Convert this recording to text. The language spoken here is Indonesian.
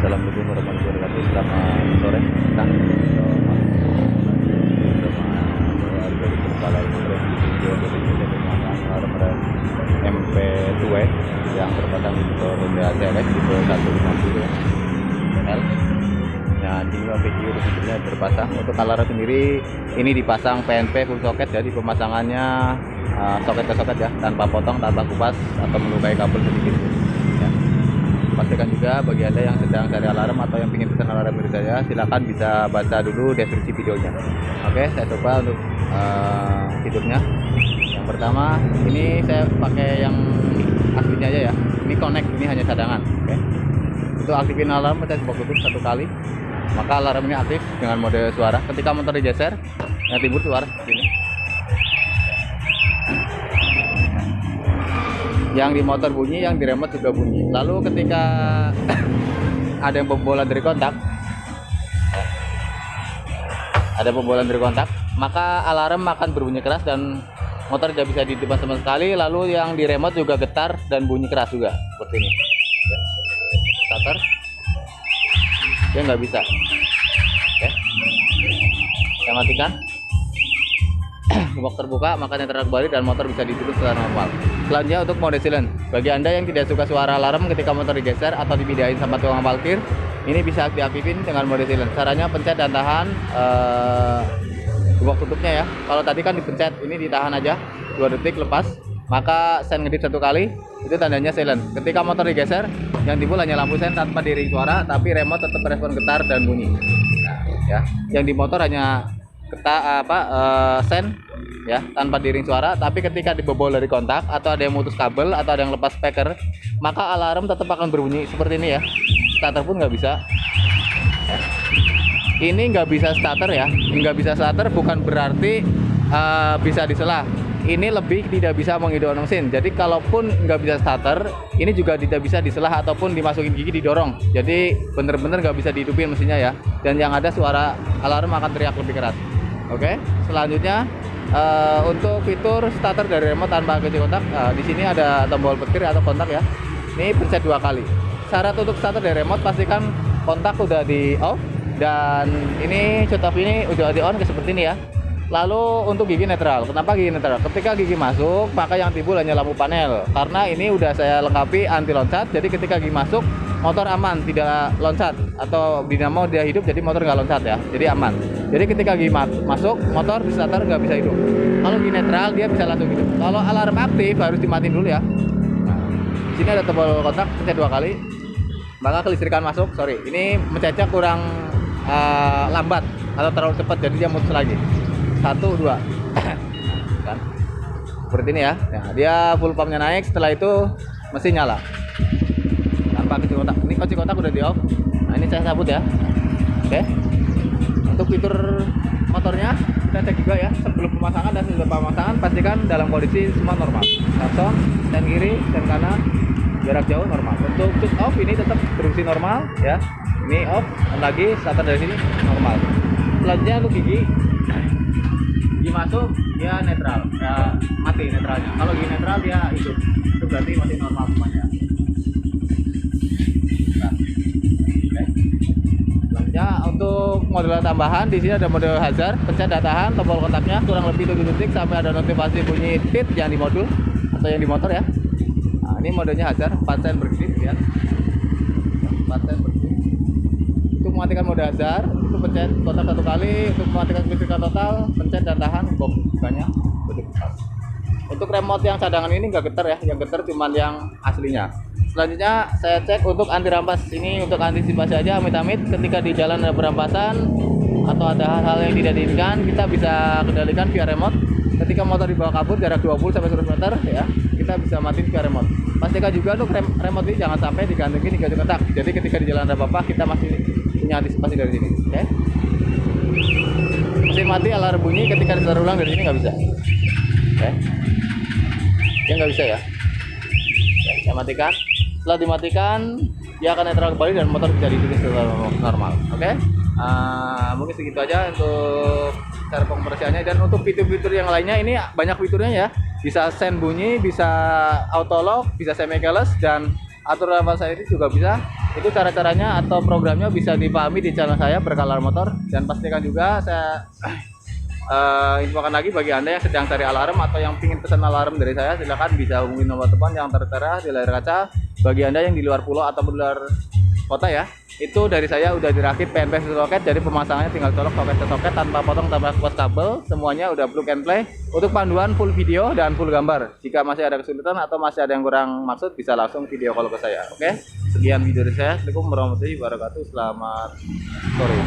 Assalamualaikum warahmatullahi wabarakatuh. Selamat sore. Nah, MP2 yang terpasang di motor Honda CLX tipe 150 L. Nah, di video sebelumnya terpasang. Untuk alarm sendiri ini dipasang PNP full soket, jadi pemasangannya soket ke soket ya, tanpa potong, tanpa kupas atau melukai kabel sedikit. Ya. Pastikan juga bagi Anda yang sedang cari alarm atau yang ingin pesan alarm dari saya, silakan bisa baca dulu deskripsi videonya. Oke, saya coba untuk fiturnya. Yang pertama, ini saya pakai yang aslinya aja ya. Ini connect, ini hanya cadangan. Oke. Untuk aktifin alarm, saya coba tutup satu kali, maka alarm ini aktif dengan mode suara. Ketika motor digeser, yang timbul suara seperti ini. Yang di motor bunyi, yang di remote juga bunyi. Lalu ketika ada yang pembobolan dari kontak, maka alarm akan berbunyi keras dan motor tidak bisa dihidupkan sama sekali. Lalu yang di remote juga getar dan bunyi keras juga seperti ini. Starter, dia nggak bisa. Oke, saya matikan. Box terbuka, maka netral kembali dan motor bisa ditutup secara normal. Selanjutnya untuk mode silent. Bagi Anda yang tidak suka suara alarm ketika motor digeser atau dipindahin sama tukang parkir, ini bisa diaktifin dengan mode silent. Caranya pencet dan tahan box tutupnya ya. Kalau tadi kan dipencet, ini ditahan aja 2 detik, lepas, maka sen ngedip 1 kali, itu tandanya silent. Ketika motor digeser, yang timbul hanya lampu sen tanpa diiring suara, tapi remote tetap respon getar dan bunyi. Nah, ya, yang di motor hanya sen ya, tanpa diiring suara, tapi ketika dibobol dari kontak atau ada yang mutus kabel atau ada yang lepas speaker, maka alarm tetap akan berbunyi seperti ini ya. Starter pun nggak bisa ya. Ini nggak bisa starter ya, nggak bisa starter bukan berarti bisa disela. Ini lebih tidak bisa menghidupkan mesin. Jadi kalaupun nggak bisa starter, ini juga tidak bisa diselah ataupun dimasukin gigi didorong. Jadi bener-bener nggak bisa dihidupin mesinnya ya. Dan yang ada suara alarm akan teriak lebih keras. Oke, selanjutnya untuk fitur starter dari remote tanpa kunci kontak, di sini ada tombol petir atau kontak ya. Ini pencet 2 kali. Syarat untuk starter dari remote, pastikan kontak udah di off dan ini shut off ini udah di on seperti ini ya. Lalu untuk gigi netral, kenapa gigi netral? Ketika gigi masuk, maka yang timbul hanya lampu panel. Karena ini udah saya lengkapi anti loncat, jadi ketika gigi masuk, motor aman, tidak loncat. Atau dinamo dia hidup, jadi motor nggak loncat ya, jadi aman. Jadi ketika gigi masuk, motor di starter nggak bisa hidup. Kalau gigi netral, dia bisa langsung hidup. Kalau alarm aktif, harus dimatiin dulu ya. Nah, di sini ada tombol kontak, pencet 2 kali, maka kelistrikan masuk. Sorry, ini mencetnya kurang lambat atau terlalu cepat, jadi dia mutus lagi. 1, 2 kan seperti ini ya. Nah, dia full pumpnya naik, setelah itu mesin nyala tanpa kunci kontak. Ini kunci kontak udah di off. Nah, ini saya cabut ya. Oke, untuk fitur motornya kita cek juga ya, sebelum pemasangan dan setelah pemasangan, pastikan dalam kondisi semua normal. Klakson, sen kiri, sen kanan, jarak jauh normal. Untuk switch off ini tetap berfungsi normal ya. Ini off, on lagi, starter dari sini normal. Selanjutnya untuk gigi masuk, dia netral ya, mati netralnya. Kalau gigi netral dia hidup, itu berarti masih normal semuanya. Nah, oke. Selanjutnya untuk model tambahan, di sini ada mode hazard, pencet dan tahan tombol kontaknya kurang lebih 7 detik sampai ada notifikasi bunyi tit yang di modul atau yang di motor ya. Nah, ini modenya hazard, 4 sen berkedip ya, 4 sen berkedip. Untuk mematikan mode hazard, itu pencet kontak 1 kali. Untuk mematikan kelistrikan total, pencet dan tahan box bukanya. Untuk remote yang cadangan ini nggak getar ya, yang getar cuman yang aslinya. Selanjutnya saya cek untuk anti rampas. Ini untuk antisipasi aja, amit-amit ketika di jalan ada perampasan atau ada hal-hal yang tidak diinginkan, kita bisa kendalikan via remote. Ketika motor dibawa kabur jarak 20 sampai 100 meter ya, kita bisa matiin via remote. Pastikan juga untuk remote ini jangan sampai digantungin di kunci kontak. Jadi ketika di jalan ada apa-apa, kita masih punya antisipasi dari sini. Oke. Mesin mati, alarm bunyi, ketika disetar ulang dari sini nggak bisa. Oke. Dia nggak bisa ya. Oke, saya matikan. Setelah dimatikan, dia akan netral kembali dan motor bisa ditulis secara normal. Oke. Mungkin segitu aja untuk cara pengoperasiannya. Dan untuk fitur-fitur yang lainnya, ini banyak fiturnya ya. Bisa sen bunyi, bisa auto lock, bisa semi keyless, dan atur level saya ini juga bisa. Itu cara-caranya atau programnya bisa dipahami di channel saya Berkah Motor. Dan pastikan juga saya infokan lagi bagi Anda yang sedang cari alarm atau yang ingin pesan alarm dari saya, silakan bisa hubungi nomor telepon yang tertera di layar kaca. Bagi Anda yang di luar pulau atau di luar kota ya, itu dari saya udah dirakit PNP soket, jadi pemasangannya tinggal colok soket ke soket tanpa potong, tanpa kupas kabel, semuanya udah plug and play. Untuk panduan full video dan full gambar. Jika masih ada kesulitan atau masih ada yang kurang maksud, bisa langsung video call ke saya. Oke, sekian video dari saya. Assalamualaikum warahmatullahi wabarakatuh. Selamat sore.